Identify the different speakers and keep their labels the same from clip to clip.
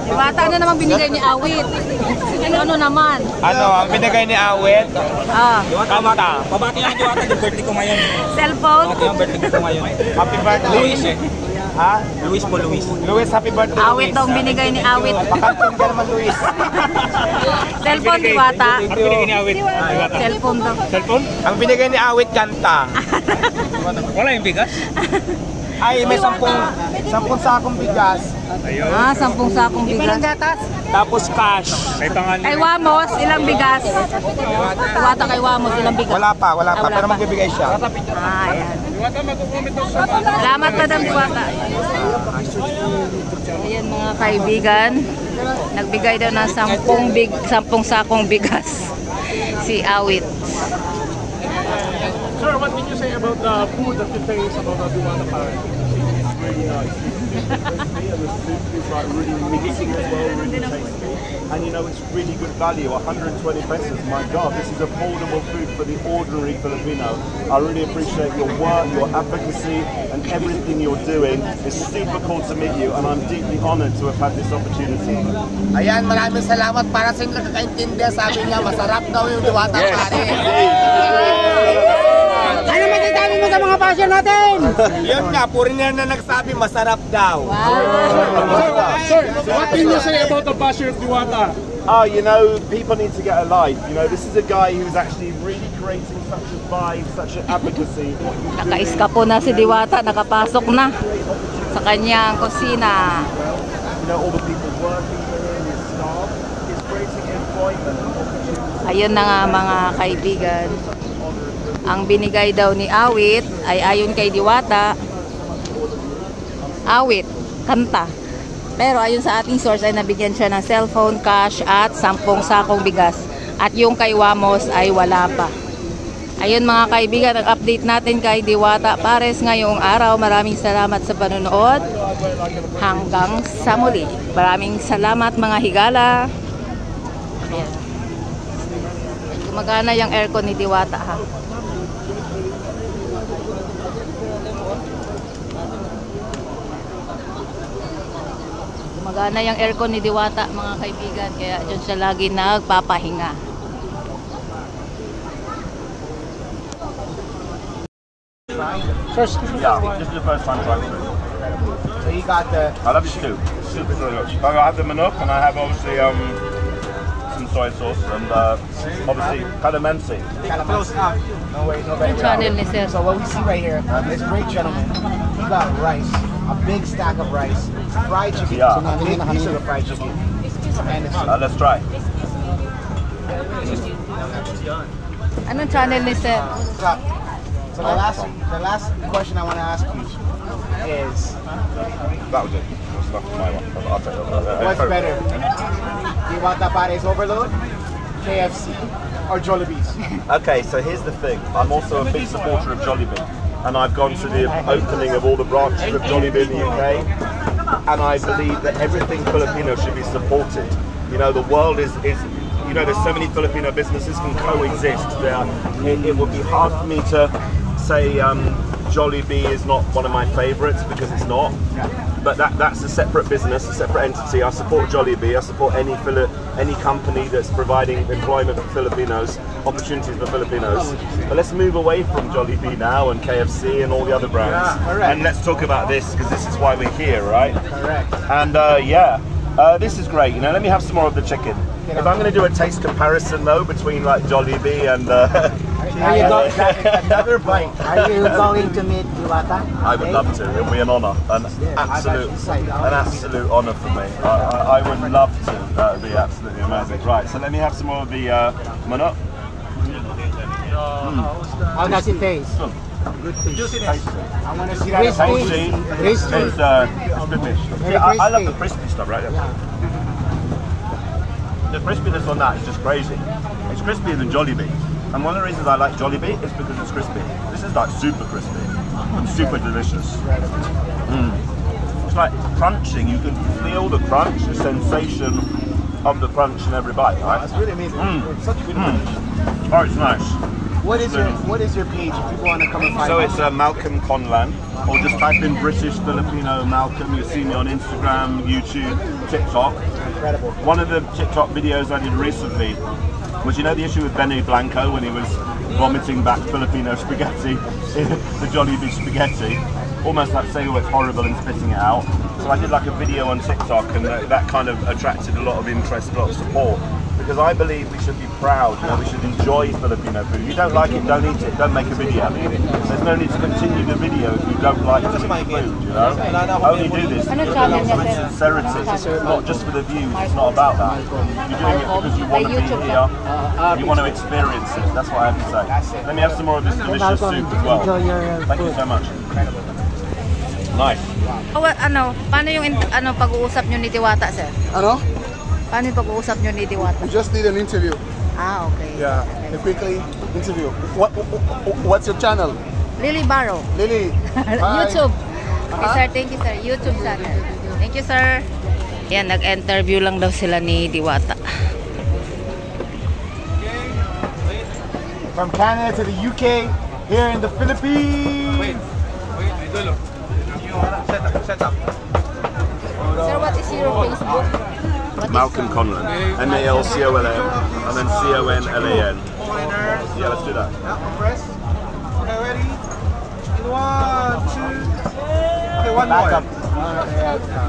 Speaker 1: Diwata, ano naman binigay ni Awit? Ano naman?
Speaker 2: Ano, ang binigay ni Awit? Kanta.
Speaker 3: Pabati ang Diwata, yung birthday ko ngayon.
Speaker 1: Cellphone?
Speaker 3: Pabati ang birthday ko ngayon.
Speaker 2: Happy birthday.
Speaker 3: Luis eh.
Speaker 2: Ha?
Speaker 3: Luis po, Luis.
Speaker 2: Luis, happy birthday.
Speaker 1: Awit daw binigay ni Awit.
Speaker 2: Pakantong ka naman, Luis.
Speaker 1: Cellphone, Diwata.
Speaker 3: Ang binigay ni Awit.
Speaker 1: Cellphone daw.
Speaker 3: Cellphone?
Speaker 2: Ang binigay ni Awit, kanta.
Speaker 3: Wala yung bigas?
Speaker 2: Ay, may 10 sakong bigas.
Speaker 3: Ayun.
Speaker 1: 10 sakong bigas.
Speaker 2: Tapos cash.
Speaker 3: May pangalan.
Speaker 1: Kay Wamos, ilang bigas? Diwata kay Wamos, ilang bigas?
Speaker 2: Wala pa.
Speaker 1: Wala
Speaker 2: Pero
Speaker 1: pa.
Speaker 2: magbibigay siya.
Speaker 1: Ayan. Salamat, Madam Diwata. Ayan mga kaibigan. Nagbigay daw ng 10 sakong bigas. Si Awit.
Speaker 4: Sir, what did you say about the food that you taste about the Diwata Paris? It's really nice. It's crispy and the soup is like really mixing as well, really tasty. And you know, it's really good value, 120 pesos. My God, this is affordable food for the ordinary Filipino. I really appreciate your work, your advocacy, and everything you're doing. It's super cool to meet you, and I'm deeply honored to have had this opportunity.
Speaker 5: Ayan, maraming salamat para sa inyo nakakaintindihan. Sabi niya, masarap daw yung Diwata Paris.
Speaker 6: Ano masasabi mo sa mga passion natin?
Speaker 2: Yun nga, puro niya na nagsabi, masarap daw.
Speaker 4: Sir, what can you say about the passion of Diwata?
Speaker 2: Oh, you know, people need to get a life. You know, this is a guy who's actually really creating such a vibe, such an advocacy.
Speaker 1: Nakaiskapo na si Diwata, nakapasok na sa kanyang kusina.
Speaker 2: You know, all the people working here, his staff, he's creating employment opportunities.
Speaker 1: Ayun na nga mga kaibigan. Ang binigay daw ni Awit ay ayon kay Diwata. Awit, kanta. Pero ayon sa ating source ay nabigyan siya ng cellphone, cash at 10 sakong bigas. At yung kay Wamos ay wala pa. Ayun mga kaibigan, ang update natin kay Diwata Pares ngayong araw. Maraming salamat sa panonood. Hanggang sa muli. Maraming salamat mga higala. Ayan. Gumagana yung aircon ni Diwata ha. Gumagana yung aircon ni Diwata mga kaibigan. Kaya dyan siya lagi nagpapahinga.
Speaker 4: Yeah, this is the first time trying it.
Speaker 5: So you got the...
Speaker 4: I love the stew. Soup is really good. I have the manok and I have obviously some soy sauce and obviously calamansi.
Speaker 5: Close up. No way, no better.
Speaker 1: Channel ni Sir.
Speaker 5: So what we see right here, this great gentleman, he got rice, a big stack of rice, fried chicken,
Speaker 4: Yeah.
Speaker 5: a big piece of the fried chicken, and it's
Speaker 4: Let's try.
Speaker 1: Anong channel ni Sir?
Speaker 5: So the last question I want to ask you is,
Speaker 4: That was it. That's not my one. I'll take that.
Speaker 5: what's better, Diwata Pares Overload, KFC, or Jollibee's?
Speaker 4: Okay, so here's the thing. I'm also a big supporter of Jollibee, and I've gone to the opening of all the branches of Jollibee in the UK, and I believe that everything Filipino should be supported. You know, the world is you know, there's so many Filipino businesses can coexist. It would be hard for me to say Jollibee is not one of my favourites because it's not. But that's a separate business, a separate entity. I support Jollibee. I support any company that's providing employment for Filipinos, opportunities for Filipinos. But let's move away from Jollibee now and KFC and all the other brands.
Speaker 5: Yeah,
Speaker 4: and let's talk about this because this is why we're here, right?
Speaker 5: Correct.
Speaker 4: And this is great. You know, let me have some more of the chicken. If I'm going to do a taste comparison though between like Jollibee and
Speaker 5: Are you going another bite?
Speaker 6: Are you going to meet Diwata?
Speaker 4: I would love to. It would be an honour, an absolute honour for me. I would love to. That would be absolutely amazing. Right, so let me have some more of the manok.
Speaker 6: How does it taste?
Speaker 5: Juiciness. I want to see that.
Speaker 4: Tasty.
Speaker 6: Crispy.
Speaker 4: It's good fish.
Speaker 6: Very
Speaker 4: I love
Speaker 6: crispy.
Speaker 4: the crispy stuff right there. The crispiness on that is just crazy. It's crispier than Jollibee. And one of the reasons I like Jollibee is because it's crispy. This is like super crispy and super delicious. It's like crunching. You can feel the crunch, the sensation of the crunch in every bite, right?
Speaker 5: It's really amazing. It's such a good finish.
Speaker 4: Oh, it's nice.
Speaker 5: What is your page if people want to come and find
Speaker 4: So
Speaker 5: you?
Speaker 4: it's Malcolm Conlan, or just type in British Filipino Malcolm. You'll see me on Instagram, YouTube, TikTok.
Speaker 5: Incredible.
Speaker 4: One of the TikTok videos I did recently was, you know, the issue with Benny Blanco when he was vomiting back Filipino spaghetti, the Jollibee spaghetti, almost like saying, oh, it's horrible and spitting it out. So I did like a video on TikTok, and that kind of attracted a lot of interest, a lot of support. Because I believe we should be proud, you know, we should enjoy Filipino food. If you don't like it, don't eat it, don't make a video. There's no need to continue the video if you don't like to eat food, you know? Only do this
Speaker 1: Ano
Speaker 4: with
Speaker 1: channel niya, sir?
Speaker 4: sincerity, not just for the views, it's not about that. You're doing it because you want to be here, you want to experience it, that's what I have to say. Let me have some more of this delicious soup as well. Thank you so much. Nice.
Speaker 1: Paano yung pag-uusap nyo ni Diwata, sir?
Speaker 7: Ano?
Speaker 1: Paano yung pag-uusap nyo ni Diwata?
Speaker 7: We just did an interview.
Speaker 1: Ah, okay.
Speaker 7: Yeah, a quickly interview. What's your channel?
Speaker 1: Lily Barrow.
Speaker 7: Lily. Hi.
Speaker 1: YouTube. Okay, sir. Thank you, sir. YouTube channel. Thank you, sir. Yan, nag-interview lang daw sila ni Diwata.
Speaker 5: From Canada to the UK, here in the Philippines.
Speaker 1: Sir, what is your Facebook?
Speaker 4: Malcolm Conlan, M-A-L-C-O-L-M, and then C-O-N-L-A-N. Yeah, let's do that.
Speaker 5: Press. Okay, ready? In 1, 2. Okay, one more. Back up.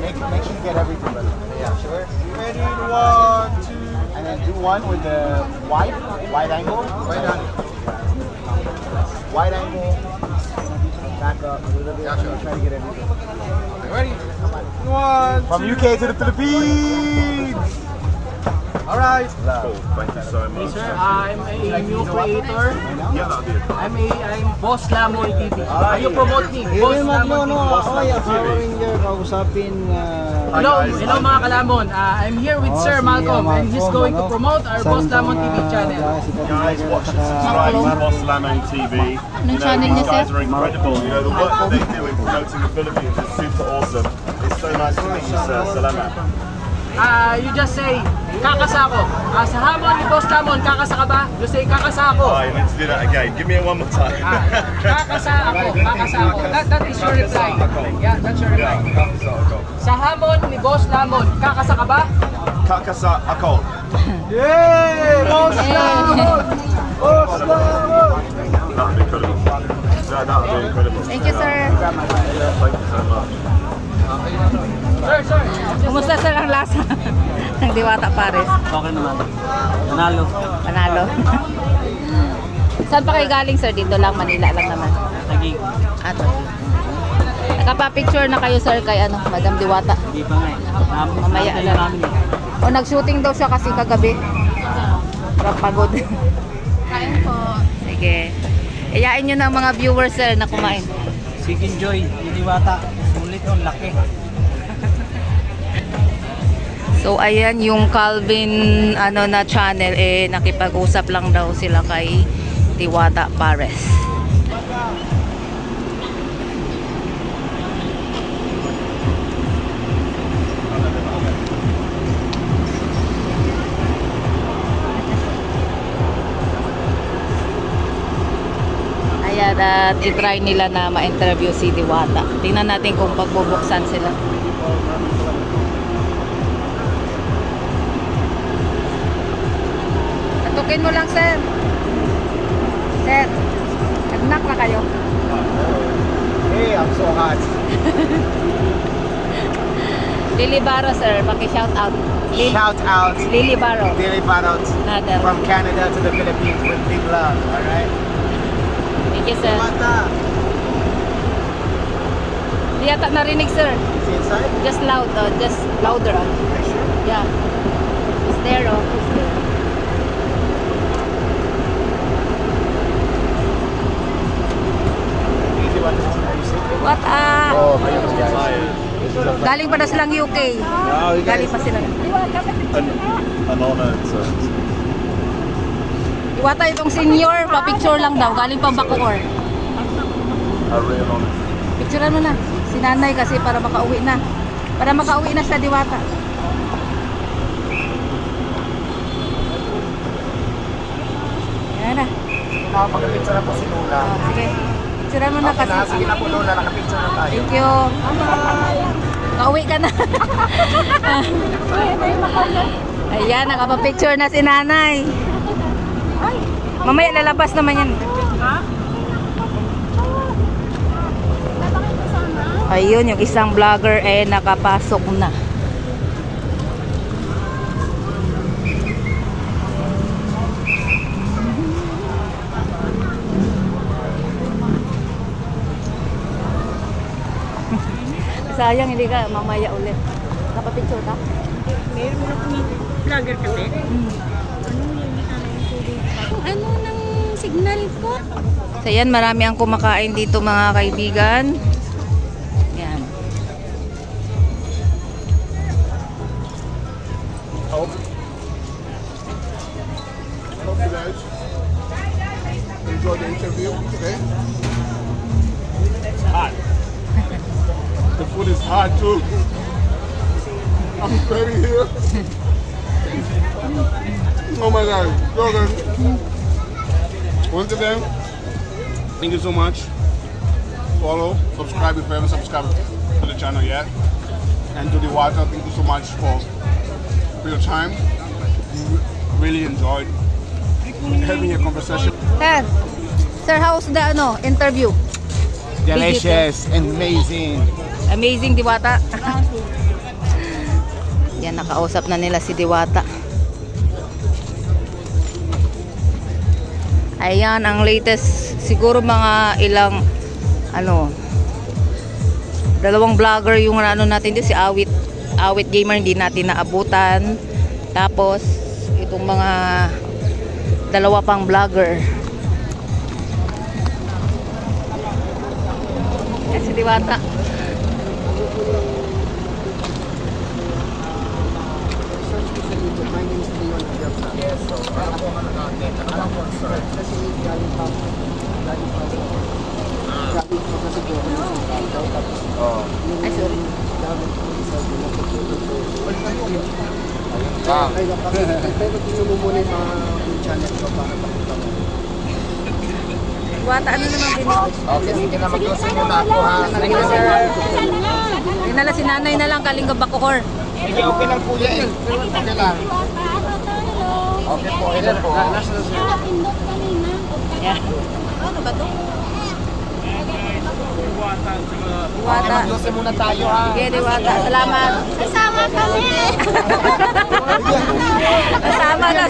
Speaker 5: Make sure you get everything. Yeah, sure. Ready? 1, 2. And then do one with the wide angle. Wide angle. Wide angle. Back up a little bit. Gotcha. Try to get everything. Okay, ready? 1, From UK to the Philippines. All right.
Speaker 4: Cool, thank you so much.
Speaker 6: Sir, I'm a new creator.
Speaker 4: Yeah, that'll be it.
Speaker 6: I'm Boss Lamon TV. Are you promoting Boss Lamon TV? Hello mga kalamon. I'm here with Sir Malcolm, and he's going to promote our Boss Lamon TV channel.
Speaker 4: Guys, watch and subscribe to Boss Lamon TV. You know, these guys are incredible. You know, the work that they do in promoting the Philippines is super awesome. It's so nice to meet you, sir. Salamat.
Speaker 6: You just say, kakasa ako. Sa hamon ni Boss Lamon, kakasa ka ba? You say, kakasa ako.
Speaker 4: Alright, let's do that again. Give me it one more time.
Speaker 6: Kakasa ako, kakasa ako. That is your reply. Yeah, that's your reply. Sa hamon ni Boss Lamon, kakasa ka ba?
Speaker 4: Kakasa ako.
Speaker 5: Yay! Boss Lamon! Boss Lamon!
Speaker 4: That would be incredible. Yeah, that would be incredible.
Speaker 1: Thank you, sir.
Speaker 4: Thank you so much.
Speaker 6: Sir.
Speaker 1: Kumusta, sir, ang lasa ng Diwata Pares?
Speaker 6: Okay naman. Nanalo.
Speaker 1: Panalo. Saan pa kayo galing, sir? Dito lang, Manila lang naman.
Speaker 6: Naging.
Speaker 1: Ato. Nakapa-picture na kayo, sir, kay Madam Diwata.
Speaker 6: Di pa nga eh.
Speaker 1: Mamaya na. O, nag-shooting daw siya kasi kagabi. Parang pagod. Kain po. Sige. Iyain nyo ng mga viewers, sir, na kumain.
Speaker 6: Chicken Joy, Diwata. Sulit yung laki.
Speaker 1: So ayan yung Calvin na channel, nakipag-usap lang daw sila kay Diwata Pares. Ayan, at itry nila na ma-interview si Diwata. Tingnan natin kung pagbubuksan sila. Tukin mo lang, sir. Sir, nag-knock na kayo.
Speaker 5: Hey, I'm so hot.
Speaker 1: Lily Barrow, sir. Paki-shout out.
Speaker 5: Shout out.
Speaker 1: Lily Barrow.
Speaker 5: Lily Barrow.
Speaker 1: Another.
Speaker 5: From Canada to the Philippines with big love. Alright?
Speaker 1: Thank you, sir.
Speaker 5: Mata.
Speaker 1: Di yata narinig, sir.
Speaker 5: Is he inside?
Speaker 1: Just loud. Just louder.
Speaker 5: Are you sure?
Speaker 1: Yeah. It's there, It's there. What
Speaker 7: Oh, my goodness, guys.
Speaker 1: Galing pa na silang UK. Galing pa sila.
Speaker 4: An honor, sir.
Speaker 1: Iwata itong senior, pa-picture lang daw. Galing pa Bacoor.
Speaker 4: A real honor.
Speaker 1: Picturean mo na. Si nanay kasi para makauwi na. Para makauwi na siya, Diwata. Yan na.
Speaker 5: nakapag-picture na po si Luna.
Speaker 1: Sige. Picture mo na
Speaker 5: Okay na,
Speaker 1: kasi.
Speaker 5: sige na po Luna, nakapicture na tayo.
Speaker 1: Thank you. Kauwi ka na. Ayan, nakapapicture na si nanay. Mamaya lalabas naman yan. Ayun, yung isang vlogger nakapasok na. Sayang, hindi ka mamaya ulit. Napapicture ka?
Speaker 8: Meron mo na kung vlogger kami. Ano ng signal po?
Speaker 1: So yan, marami ang kumakain dito mga kaibigan. Yan.
Speaker 7: Hope you guys enjoy the interview today. It's hot. The food is hot too. I'm ready here. Oh my God. So good. Once again, thank you so much. Follow, subscribe if you haven't subscribed to the channel yet. And to the water, thank you so much for your time. Really enjoyed having a conversation.
Speaker 1: Sir, how's the interview?
Speaker 5: Delicious and amazing.
Speaker 1: Amazing, Diwata. Yan, nakausap na nila si Diwata. Ayan, ang latest, siguro mga ilang, dalawang vlogger yung natin dito, si Awit Gamer, hindi natin naabutan. Tapos, itong mga dalawa pang vlogger. Si Diwata.
Speaker 5: Yes, so ano po ano natin? Ano po sir? Kasi galing pa
Speaker 1: Ay, sorry.
Speaker 5: Pero tingnan mo muna yung mga channel ko para pakita mo.
Speaker 1: Diwata, ano naman binigay?
Speaker 5: Okay, sige na mag-closing muna ako ha.
Speaker 1: Sige na, sir. Sige na, si nanay na lang, Kalinga Bacoor.
Speaker 5: Sige, okay lang po yan. Okay lang. Okay po, ilan po?
Speaker 1: Yeah. Ano ba ito? Diwata.
Speaker 5: Mag-closing muna tayo ha.
Speaker 1: Sige, Diwata. Salamat.
Speaker 8: Kasama kami!
Speaker 1: Kasama na.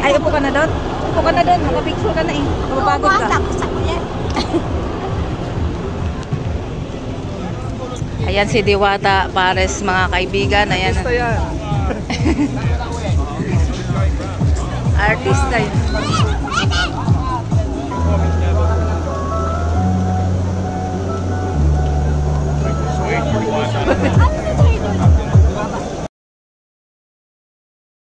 Speaker 1: Ay, upo ka na doon. Upo ka na doon. Makapicture ka na eh. Mapapagod ka. Ayan si Diwata Pares, mga kaibigan. Ayan. Artista yun.
Speaker 8: Ano